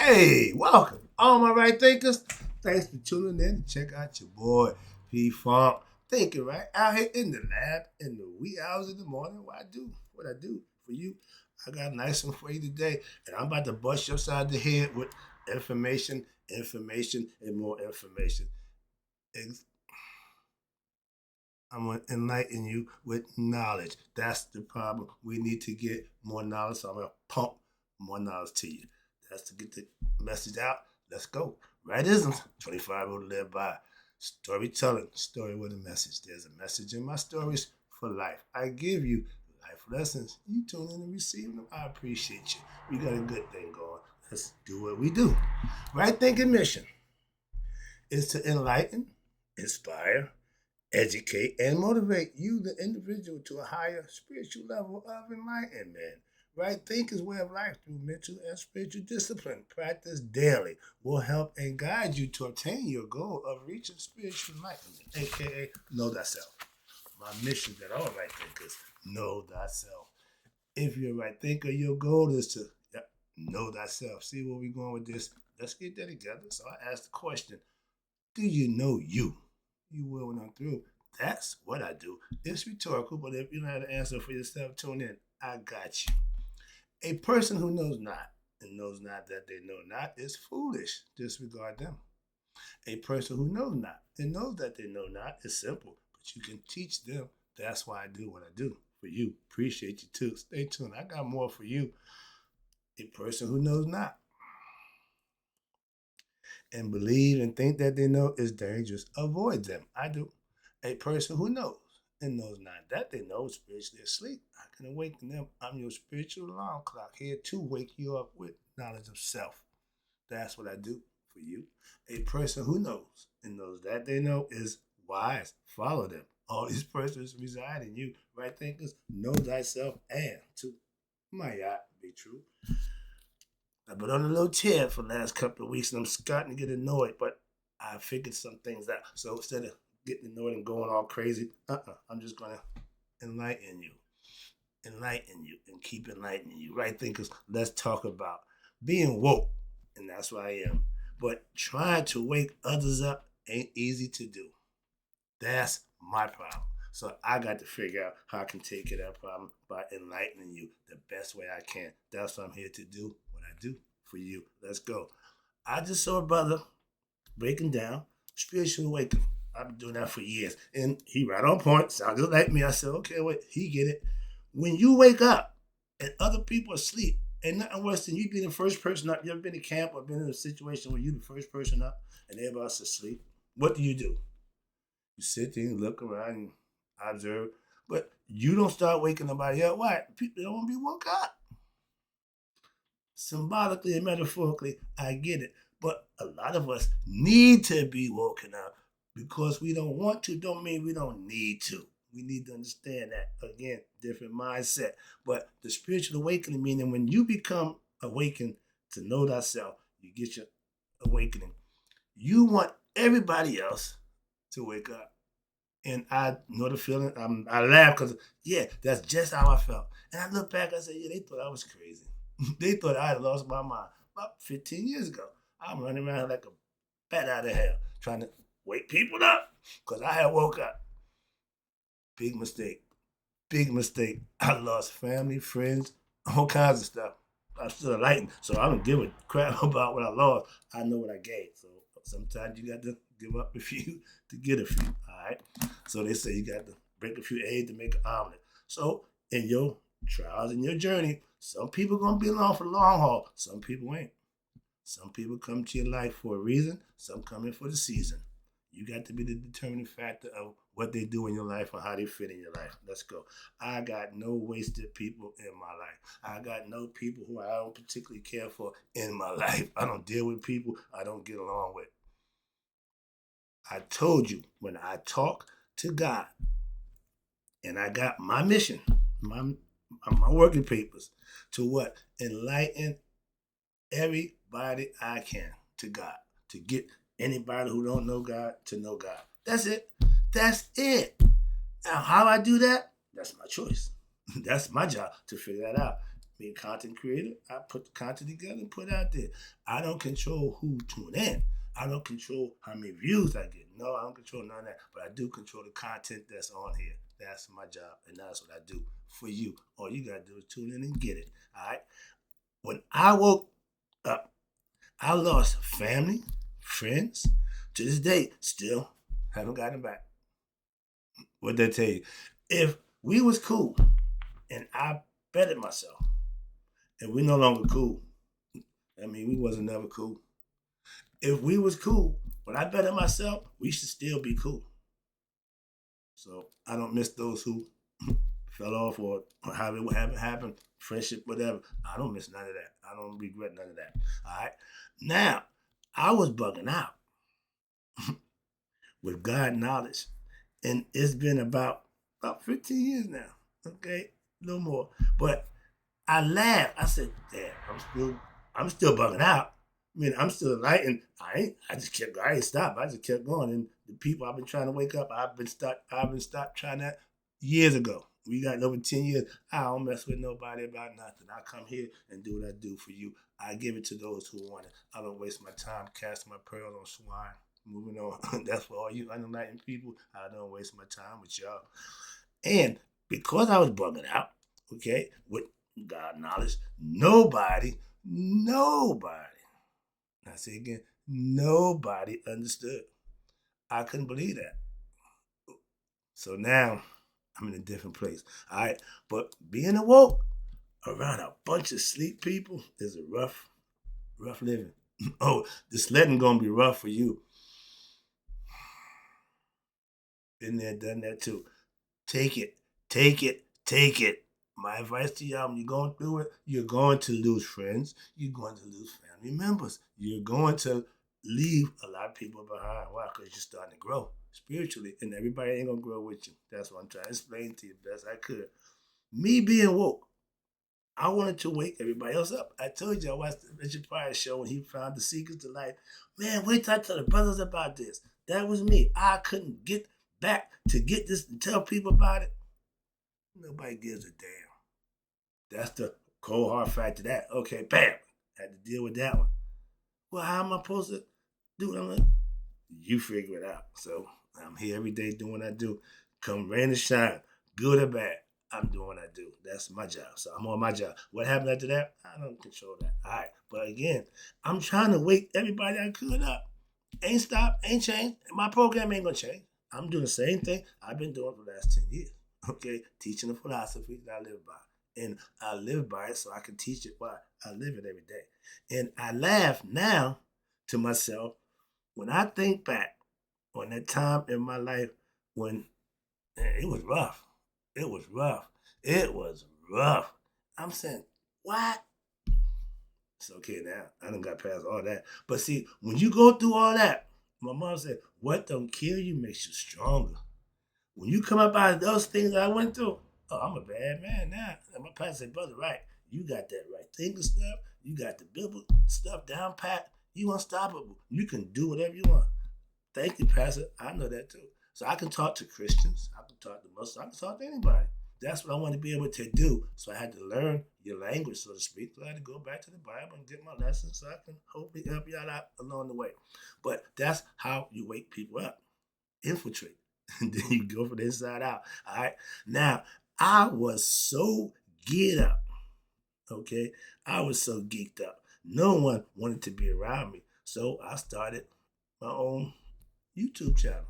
Hey, welcome, all my right thinkers. Thanks for tuning in to check out your boy P Funk. Thinking right out here in the lab in the wee hours of the morning. What I do for you. I got a nice one for you today, and I'm about to bust your side of the head with information, and more information. I'm going to enlighten you with knowledge. That's the problem. We need to get more knowledge, so I'm going to pump more knowledge to you. That's to get the message out. Let's go. Rightisms, 25 to live by. Storytelling, story with a message. There's a message in my stories for life. I give you life lessons. You tune in and receive them. I appreciate you. We got a good thing going. Let's do what we do. Right thinking mission is to enlighten, inspire, educate, and motivate you, the individual, to a higher spiritual level of enlightenment. Right thinking way of life through mental and spiritual discipline. Practice daily will help and guide you to attain your goal of reaching spiritual enlightenment, aka know thyself. My mission that all right thinkers know thyself. If you're a right thinker, your goal is to know thyself. See where we're going with this? Let's get that together. So I asked the question, do you know you? You will when I'm through. That's what I do. It's rhetorical, but if you know how to answer for yourself, tune in. I got you. A person who knows not and knows not that they know not is foolish. Disregard them. A person who knows not and knows that they know not is simple, but you can teach them. That's why I do what I do for you. Appreciate you too. Stay tuned. I got more for you. A person who knows not and believe and think that they know is dangerous. Avoid them. I do. A person who knows and knows not that they know is spiritually asleep. I can awaken them. I'm your spiritual alarm clock here to wake you up with knowledge of self. That's what I do for you. A person who knows and knows that they know is wise. Follow them. All these persons reside in you. Right thinkers, know thyself and to my yacht be true. I've been on a little tear for the last couple of weeks and I'm starting to get annoyed, but I figured some things out. So instead of getting annoyed and going all crazy, I'm just going to enlighten you. Enlighten you and keep enlightening you. Right thinkers, let's talk about being woke. And that's what I am. But trying to wake others up ain't easy to do. That's my problem. So I got to figure out how I can take care of that problem by enlightening you the best way I can. That's what I'm here to do, what I do for you. Let's go. I just saw a brother breaking down spiritual awakening. I've been doing that for years. And he right on point. Sounds just like me. I said, okay, wait, he get it. When you wake up and other people are asleep, ain't nothing worse than you being the first person up. You ever been to camp or been in a situation where you the first person up and everybody else is asleep? What do? You sit there and look around and observe, but you don't start waking nobody up. Why? People don't want to be woke up. Symbolically and metaphorically, I get it. But a lot of us need to be woken up because we don't want to, don't mean we don't need to. We need to understand that. Again, different mindset. But the spiritual awakening, meaning when you become awakened to know thyself, you get your awakening. You want everybody else to wake up. And I know the feeling. I laugh because, yeah, that's just how I felt. And I look back, I said, yeah, they thought I was crazy. They thought I had lost my mind. About 15 years ago, I'm running around like a bat out of hell trying to wake people up because I had woke up. Big mistake. Big mistake. I lost family, friends, all kinds of stuff. I'm still enlightened, so I don't give a crap about what I lost. I know what I gained. So sometimes you got to give up a few to get a few. All right. So they say you got to break a few eggs to make an omelet. So in your trials and your journey, some people gonna be along for the long haul. Some people ain't. Some people come to your life for a reason. Some come in for the season. You got to be the determining factor of what they do in your life and how they fit in your life. Let's go. I got no wasted people in my life. I got no people who I don't particularly care for in my life. I don't deal with people I don't get along with. I told you when I talk to God and I got my mission, my working papers to what? Enlighten everybody I can to God, to get anybody who don't know God to know God. That's it. That's it. Now, how I do that, that's my choice. That's my job to figure that out. Me, a content creator, I put the content together and put it out there. I don't control who tune in. I don't control how many views I get. No, I don't control none of that. But I do control the content that's on here. That's my job, and that's what I do for you. All you gotta do is tune in and get it. All right. When I woke up, I lost family, friends. To this day, still haven't gotten back. What'd that tell you? If we was cool and I bettered myself, and we no longer cool, I mean, we wasn't never cool. If we was cool, when I bettered myself, we should still be cool. So I don't miss those who fell off or how it haven't happened, friendship, whatever. I don't miss none of that. I don't regret none of that. All right. Now, I was bugging out with God knowledge. And it's been about 15 years now. Okay? No more. But I laughed. I said, damn, I'm still bugging out. I mean, I'm still enlightened. I ain't stopped. I just kept going. And the people I've been trying to wake up, I've been stopped trying that years ago. We got over 10 years. I don't mess with nobody about nothing. I come here and do what I do for you. I give it to those who want it. I don't waste my time casting my pearls on swine. Moving on. That's for all you unenlightened people. I don't waste my time with y'all. And because I was bugging out, okay, with God knowledge, nobody, I say again, nobody understood. I couldn't believe that. So now I'm in a different place. All right. But being awoke around a bunch of sleep people is a rough living. Oh, the sledding gonna be rough for you. Been there, done that too. Take it, take it, take it. My advice to y'all, when you're going through it, you're going to lose friends. You're going to lose family members. You're going to leave a lot of people behind. Why? Because you're starting to grow spiritually, and everybody ain't going to grow with you. That's what I'm trying to explain to you best I could. Me being woke, I wanted to wake everybody else up. I told you I watched the Richard Pryor show when he found the secrets to life. Man, wait till I tell the brothers about this. That was me. I couldn't get back to get this and tell people about it. Nobody gives a damn. That's the cold hard fact of that. Okay, bam. Had to deal with that one. Well, how am I supposed to do it? I'm like, you figure it out. So I'm here every day doing what I do. Come rain or shine, good or bad, I'm doing what I do. That's my job. So I'm on my job. What happened after that? I don't control that. All right. But again, I'm trying to wake everybody I could up. Ain't stopped, ain't changed. My program ain't going to change. I'm doing the same thing I've been doing for the last 10 years. Okay? Teaching the philosophy that I live by. And I live by it so I can teach it why I live it every day. And I laugh now to myself when I think back on that time in my life when it was rough. It was rough. It was rough. I'm saying, what? It's okay now. I done got past all that. But see, when you go through all that, my mom said, what don't kill you makes you stronger. When you come up out of those things I went through, oh, I'm a bad man now. And my pastor said, brother, right, you got that right thinking stuff. You got the biblical stuff down pat. You unstoppable. You can do whatever you want. Thank you, Pastor. I know that too. So I can talk to Christians. I can talk to Muslims. I can talk to anybody. That's what I want to be able to do. So I had to learn your language, so to speak. So I had to go back to the Bible and get my lessons so I can hopefully help y'all out along the way. But that's how you wake people up. Infiltrate. And then you go from the inside out. All right. Now, I was so geared up. Okay. I was so geeked up. No one wanted to be around me. So I started my own YouTube channel.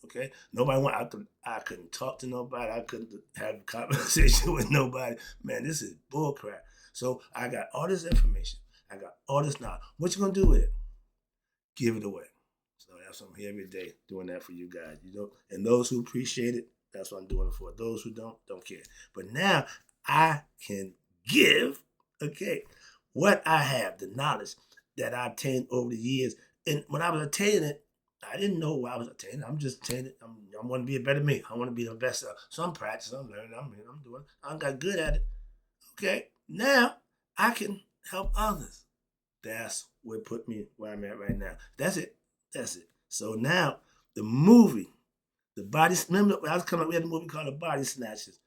Okay, I couldn't talk to nobody. I couldn't have a conversation with nobody. Man, this is bullcrap. So I got all this information. I got all this knowledge. What you gonna do with it? Give it away. So that's what I'm here every day doing that for you guys. You know, and those who appreciate it, that's what I'm doing it for. Those who don't care. But now I can give. Okay, what I have, the knowledge that I obtained over the years, and when I was attaining it. I didn't know what I was attaining. I'm just attaining. I want to be a better me. I want to be the best. So I'm practicing. I'm learning. I'm doing. I got good at it. Okay. Now I can help others. That's what put me where I'm at right now. That's it. That's it. So now the movie, the body. Remember when I was coming up, we had a movie called The Body Snatchers.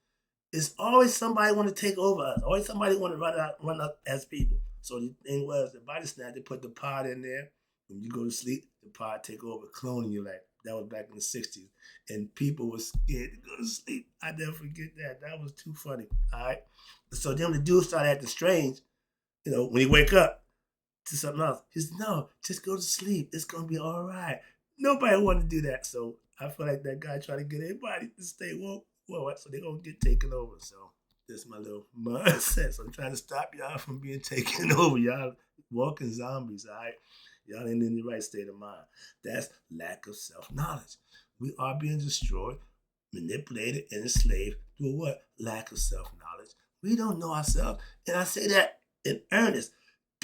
It's always somebody want to take over us. Always somebody want to run up as people. So the thing was, the body snatch, they put the pod in there. When you go to sleep, the pod take over, cloning you. Like that was back in the '60s, and people were scared to go to sleep. I never forget that. That was too funny. All right. So then the dude started acting strange. When he wake up to something else, he said, "No, just go to sleep. It's gonna be all right." Nobody wanted to do that. So I feel like that guy trying to get everybody to stay woke. Well, so they're gonna get taken over. So that's my little mindset. So I'm trying to stop y'all from being taken over. Y'all walking zombies, all right? Y'all ain't in the right state of mind. That's lack of self-knowledge. We are being destroyed, manipulated, and enslaved through what? Lack of self-knowledge. We don't know ourselves. And I say that in earnest.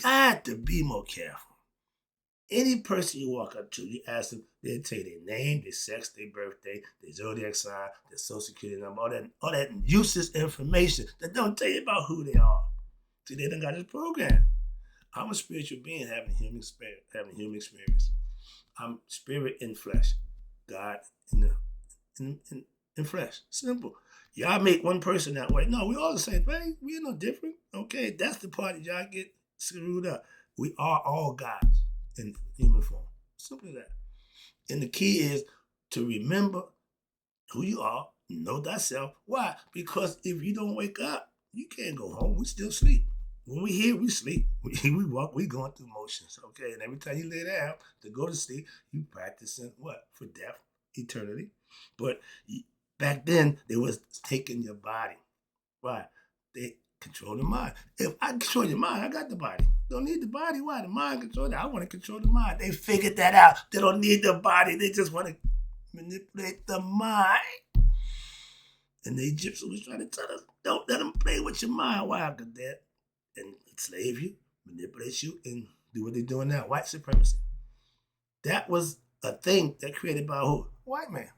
Got to be more careful. Any person you walk up to, you ask them, they'll tell you their name, their sex, their birthday, their zodiac sign, their social security number, all that useless information that don't tell you about who they are. See, they done got this program. I'm a spiritual being having human experience. I'm spirit in flesh. God in flesh. Simple. Y'all make one person that way. No, we all the same thing. We're no different. Okay, that's the part that y'all get screwed up. We are all gods in human form. Simple as that. And the key is to remember who you are, know thyself. Why? Because if you don't wake up, you can't go home. We still sleep. When we here, we sleep. We walk, we going through motions. Okay. And every time you lay down to go to sleep, you practicing what? For death, eternity. But back then, they was taking your body. Why? They control the mind. If I control your mind, I got the body. Don't need the body. Why? The mind control that. I want to control the mind. They figured that out. They don't need the body. They just want to manipulate the mind. And the Egyptians was trying to tell us, don't let them play with your mind. Why? Because they and enslave you, manipulate you, and do what they're doing now. White supremacy. That was a thing that created by who? White man.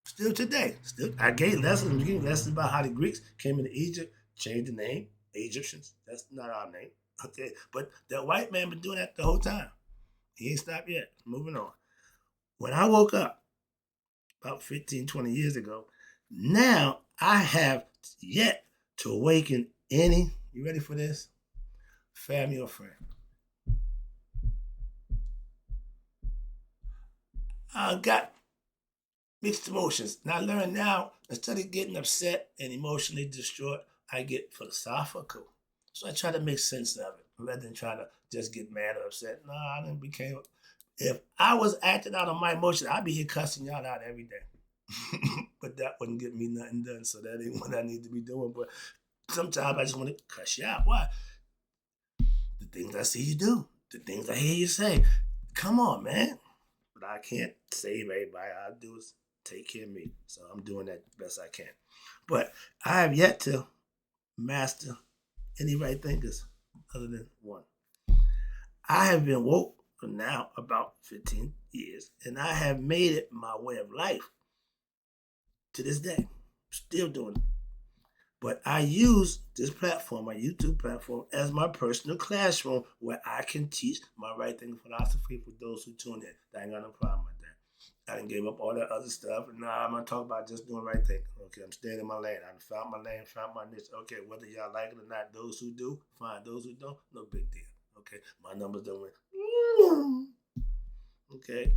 Still today. I gave lessons about how the Greeks came into Egypt, changed the name, Egyptians. That's not our name. Okay. But that white man been doing that the whole time. He ain't stopped yet. Moving on. When I woke up about 15, 20 years ago, now I have yet to awaken any, you ready for this? Family or friend. I got mixed emotions. And I learned now, instead of getting upset and emotionally distraught, I get philosophical. So I try to make sense of it rather than try to just get mad or upset. No, I didn't became. If I was acting out on my emotions, I'd be here cussing y'all out every day. But that wouldn't get me nothing done. So that ain't what I need to be doing. But sometimes I just want to cuss you out. Why? The things I see you do, the things I hear you say. Come on, man. But I can't save everybody. All I do is take care of me. So I'm doing that the best I can. But I have yet to master any right thinkers other than one. I have been woke for now about 15 years, and I have made it my way of life to this day. Still doing it. But I use this platform, my YouTube platform, as my personal classroom where I can teach my right thinking philosophy for those who tune in. I ain't got no problem with that. I done gave up all that other stuff, and now I'm gonna talk about just doing right thinking. Okay, I'm staying in my lane. I found my lane, found my niche. Okay, whether y'all like it or not, those who do, fine. Those who don't, no big deal. Okay, my numbers don't win. Okay,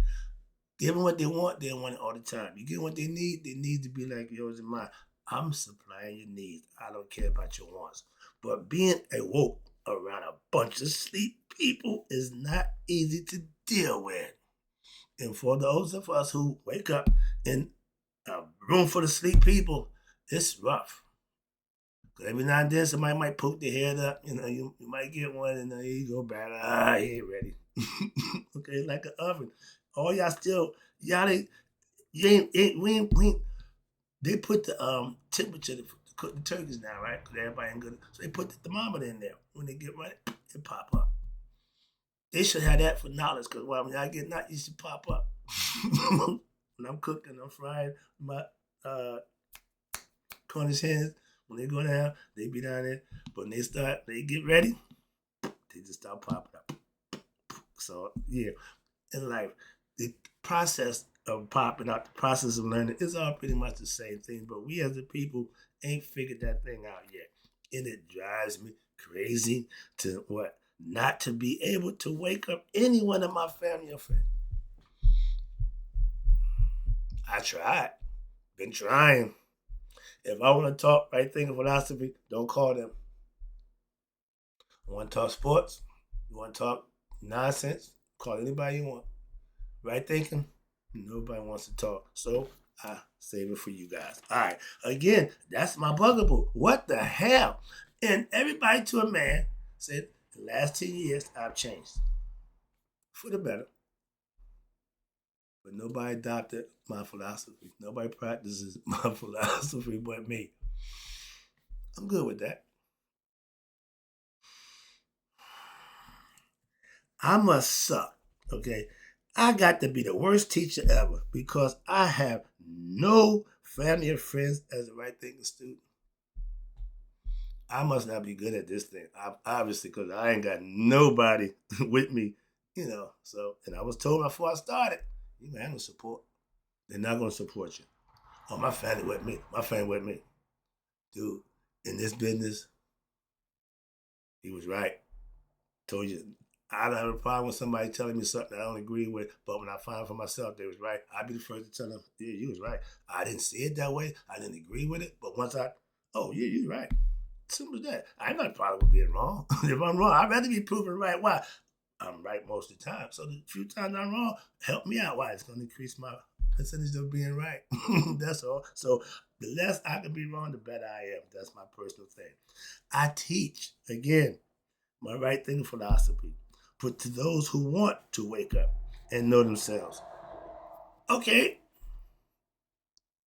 give them what they want it all the time. You get what they need to be like yours and mine. I'm supplying your needs. I don't care about your wants. But being awoke around a bunch of sleep people is not easy to deal with. And for those of us who wake up in a room full of sleep people, it's rough. Because every now and then somebody might poke their head up. You might get one and then you go back. He ain't ready. Okay, like an oven. All y'all still, y'all ain't, you ain't, we ain't, they put the temperature to cook the turkeys now, right? Because everybody ain't good. So they put the thermometer in there. When they get ready, it pop up. They should have that for knowledge, because when y'all get not, you should pop up. When I'm cooking, I'm frying my Cornish hens. When they go down, they be down there. But when they get ready, they just start popping up. So yeah, in life, the process of popping out, the process of learning is all pretty much the same thing. But we as a people ain't figured that thing out yet. And it drives me crazy to what? Not to be able to wake up any one of my family or friends. I tried. Been trying. If I want to talk right thinking philosophy, don't call them. I want to talk sports. You want to talk nonsense? Call anybody you want. Right thinking? Nobody wants to talk. So I save it for you guys. All right. Again, that's my bugaboo. What the hell? And everybody to a man said, the last 10 years, I've changed. For the better. But nobody adopted my philosophy. Nobody practices my philosophy but me. I'm good with that. I must suck, okay? I got to be the worst teacher ever because I have no family or friends as the right thinking student. I must not be good at this thing, obviously, because I ain't got nobody with me, So, and I was told before I started, you ain't no support. They're not going to support you. Oh, my family with me. My family with me. Dude, in this business, he was right. Told you, I don't have a problem with somebody telling me something I don't agree with, but when I find for myself they was right, I'd be the first to tell them, yeah, you was right. I didn't see it that way. I didn't agree with it, but once oh, yeah, you're right. Simple as that. I ain't got a problem with being wrong. If I'm wrong, I'd rather be proven right. Why? I'm right most of the time. So the few times I'm wrong, help me out. Why? It's going to increase my percentage of being right. That's all. So the less I can be wrong, the better I am. That's my personal thing. I teach, again, my right thinking philosophy, but to those who want to wake up and know themselves. Okay.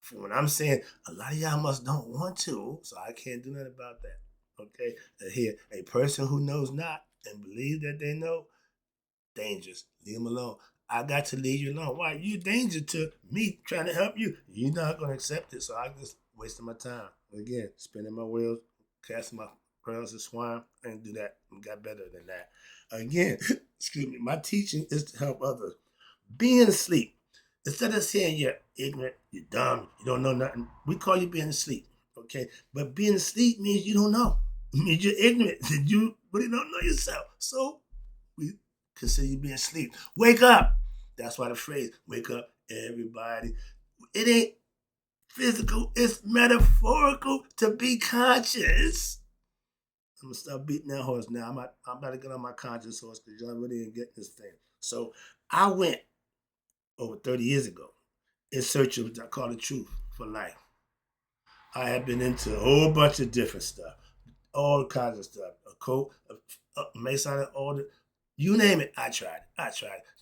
For what I'm saying, a lot of y'all must don't want to, so I can't do nothing about that. Okay? Here, a person who knows not and believes that they know, dangerous. Leave them alone. I got to leave you alone. Why? You danger to me trying to help you. You're not going to accept it, so I just wasting my time. Again, spinning my wheels, casting my pearls to swine. I didn't do that. I got better than that. Again, excuse me, my teaching is to help others. Being asleep. Instead of saying you're ignorant, you're dumb, you don't know nothing, we call you being asleep. Okay? But being asleep means you don't know. It means you're ignorant. You really don't know yourself. So we consider you being asleep. Wake up. That's why the phrase, wake up, everybody. It ain't physical, it's metaphorical to be conscious. I'm gonna stop beating that horse now. I'm about to get on my conscious horse because y'all really ain't getting this thing. So I went over 30 years ago in search of what I call the truth for life. I had been into a whole bunch of different stuff, all kinds of stuff. A coat, a Mason, all the, you name it, I tried.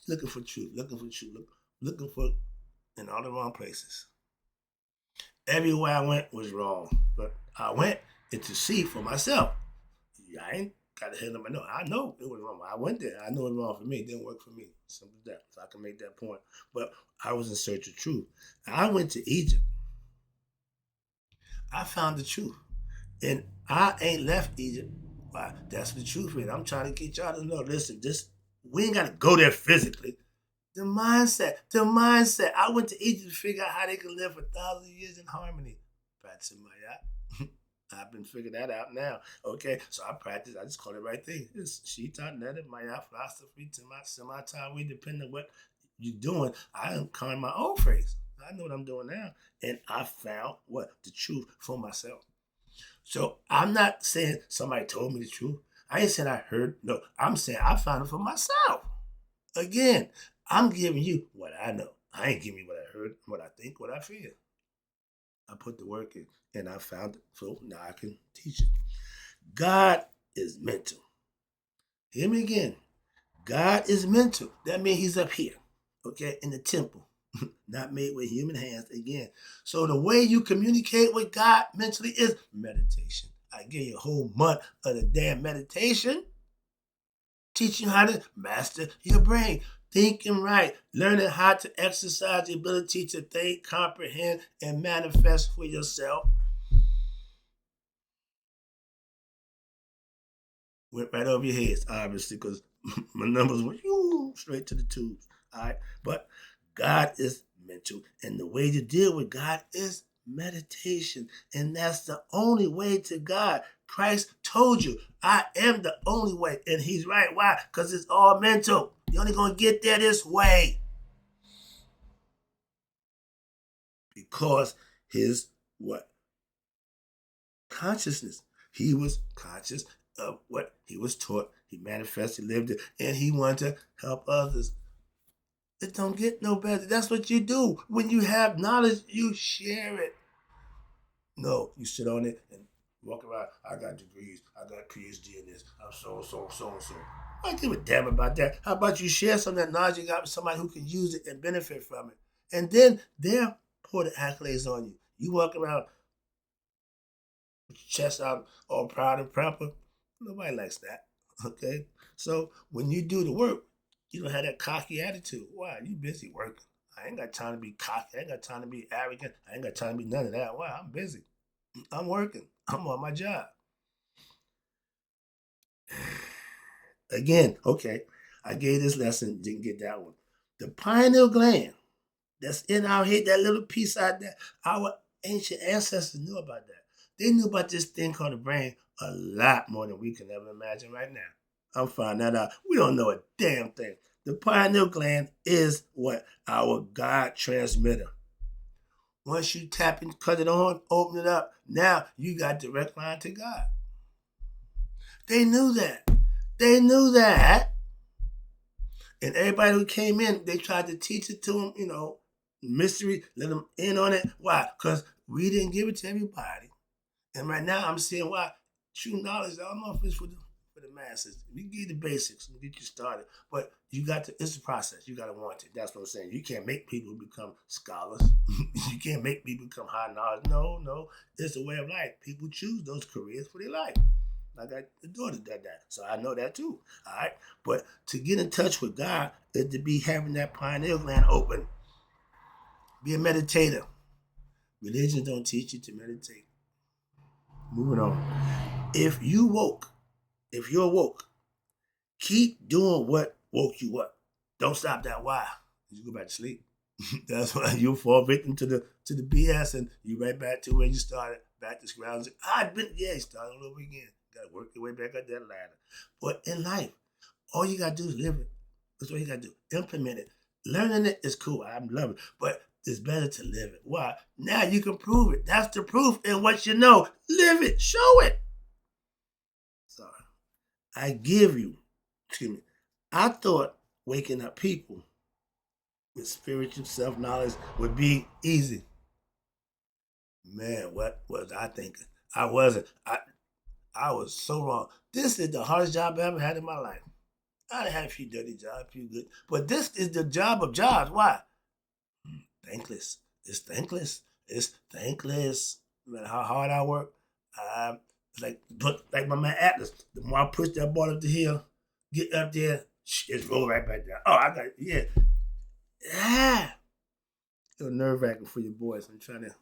Looking for truth, looking for in all the wrong places. Everywhere I went was wrong, but I went to see for myself. I ain't got to hit them. I know it was wrong. I went there. I know it was wrong for me. It didn't work for me. Simple as that. So I can make that point. But I was in search of truth. I went to Egypt. I found the truth. And I ain't left Egypt. Why? That's the truth, man. I'm trying to get y'all to know. Listen, we ain't got to go there physically. The mindset. I went to Egypt to figure out how they can live for thousands of years in harmony. Practicing my yacht. I've been figuring that out now. Okay, so I practice. I just call it right thing. It's Shita, Netta, Maya, philosophy, to my semi-time, depending on what you're doing. I am calling my own phrase. I know what I'm doing now. And I found what? The truth for myself. So I'm not saying somebody told me the truth. I ain't saying I heard. No, I'm saying I found it for myself. Again, I'm giving you what I know. I ain't giving you what I heard, what I think, what I feel. I put the work in and I found it. So now I can teach it. God is mental. Hear me again. God is mental. That means he's up here, okay, in the temple, not made with human hands again. So the way you communicate with God mentally is meditation. I give you a whole month of the damn meditation, teaching you how to master your brain. Thinking right, learning how to exercise the ability to think, comprehend, and manifest for yourself. Went right over your heads, obviously, because my numbers went straight to the tubes. All right, but God is mental, and the way to deal with God is meditation. And that's the only way to God. Christ told you, I am the only way. And he's right. Why? Because it's all mental. You're only going to get there this way. Because his what? Consciousness. He was conscious of what he was taught. He manifested, lived it, and he wanted to help others. It don't get no better. That's what you do. When you have knowledge, you share it. No, you sit on it and walk around. I got degrees. I got PhD in this. I'm so. I don't give a damn about that. How about you share some of that knowledge you got with somebody who can use it and benefit from it? And then they'll pour the accolades on you. You walk around with your chest out all proud and proper. Nobody likes that. Okay? So when you do the work, you don't have that cocky attitude. Why? You busy working. I ain't got time to be cocky. I ain't got time to be arrogant. I ain't got time to be none of that. Why? I'm busy. I'm working. I'm on my job. Again, okay, I gave this lesson, didn't get that one. The pineal gland that's in our head, that little piece out there, our ancient ancestors knew about that. They knew about this thing called the brain a lot more than we can ever imagine right now. I'm finding that out. We don't know a damn thing. The pineal gland is what? Our God transmitter. Once you tap and cut it on, open it up, now you got direct line to God. They knew that. They knew that. And everybody who came in, they tried to teach it to them, mystery, let them in on it. Why? Because we didn't give it to everybody. And right now I'm seeing why true knowledge, I don't know if it's for the masses. We give you the basics and get you started. But you got to, it's a process. You got to want it. That's what I'm saying. You can't make people become scholars. You can't make people become high knowledge. No. It's a way of life. People choose those careers for their life. I got the daughter did that. So I know that too. All right. But to get in touch with God is to be having that pineal gland open. Be a meditator. Religion don't teach you to meditate. Moving on. If you're woke, keep doing what woke you up. Don't stop that. Why? You go back to sleep. That's why you fall victim to the BS and you right back to where you started, back to ground zero. You start all over again. Gotta work your way back up that ladder. But in life, all you gotta do is live it. That's all you gotta do. Implement it. Learning it is cool. I love it. But it's better to live it. Why? Now you can prove it. That's the proof in what you know. Live it. Show it. Sorry. I give you, I thought waking up people with spiritual self-knowledge would be easy. Man, what was I thinking? I wasn't. I was so wrong. This is the hardest job I ever had in my life. I had a few dirty jobs, a few good. But this is the job of jobs. Why? Thankless. It's thankless. It's thankless. No matter how hard I work, like my man Atlas. The more I push that ball up the hill, get up there, it's roll right back down. Oh, I got yeah. It's nerve wracking for your boys. I'm trying to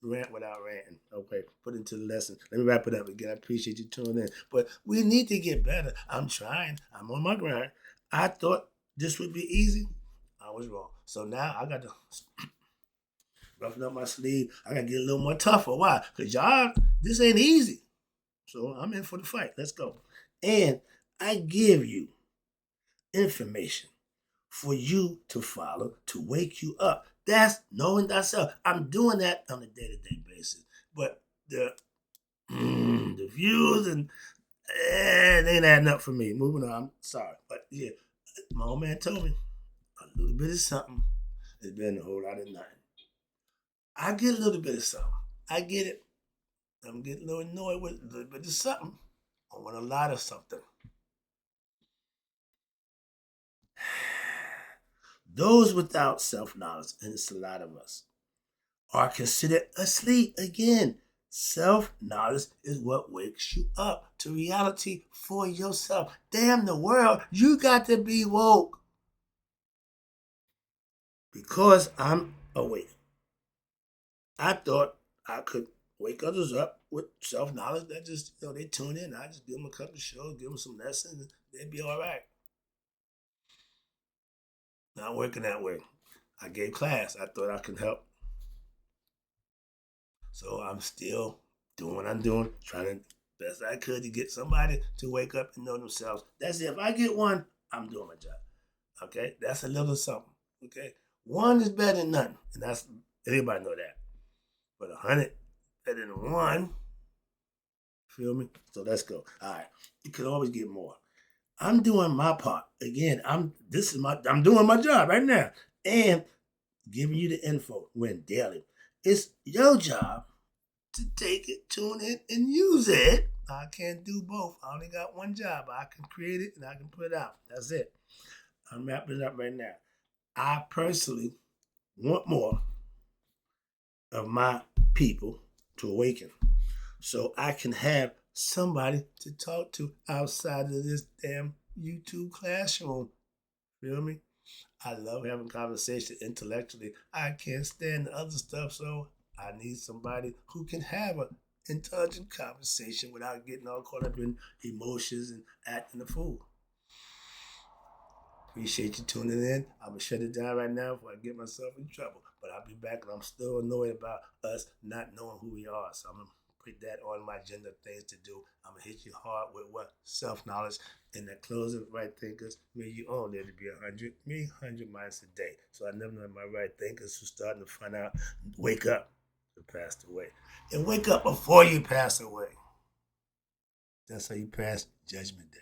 rant without ranting. Okay, put into the lesson. Let me wrap it up again. I appreciate you tuning in. But we need to get better. I'm trying. I'm on my grind. I thought this would be easy. I was wrong. So now I got to roughen up my sleeve. I got to get a little more tougher. Why? Because y'all, this ain't easy. So I'm in for the fight. Let's go. And I give you information for you to follow to wake you up. That's knowing thyself. I'm doing that on a day-to-day basis. But the views and it ain't adding up for me. Moving on. I'm sorry. But yeah, my old man told me a little bit of something has been a whole lot of nothing. I get a little bit of something. I get it. I'm getting a little annoyed with a little bit of something. I want a lot of something. Those without self-knowledge, and it's a lot of us, are considered asleep. Again, self-knowledge is what wakes you up to reality for yourself. Damn the world, you got to be woke. Because I'm awake. I thought I could wake others up with self-knowledge that just, they tune in. I just give them a couple of shows, give them some lessons, and they'd be all right. Not working that way. I gave class. I thought I could help So I'm still doing what I'm doing, trying to best I could to get somebody to wake up and know themselves. That's it. If I get one, I'm doing my job. Okay, that's a little something. Okay, one is better than nothing, and that's everybody know that. But 100 better than one. Feel me? So let's go. All right, you can always get more. I'm doing my part. Again, I'm doing my job right now. And giving you the info when daily. It's your job to take it, tune it, and use it. I can't do both. I only got one job. I can create it and I can put it out. That's it. I'm wrapping it up right now. I personally want more of my people to awaken so I can have somebody to talk to outside of this damn YouTube classroom. Feel me? I love having conversation intellectually. I can't stand the other stuff, so I need somebody who can have an intelligent conversation without getting all caught up in emotions and acting a fool. Appreciate you tuning in. I'm gonna shut it down right now before I get myself in trouble. But I'll be back, and I'm still annoyed about us not knowing who we are. So I'm gonna put that on my agenda of things to do. I'm gonna hit you hard with what self-knowledge. And that closing right thinkers, may you all live to be 100, me 100 miles a day. So I never know my right thinkers who starting to find out, wake up, who passed away. And wake up before you pass away. That's how you pass Judgment Day.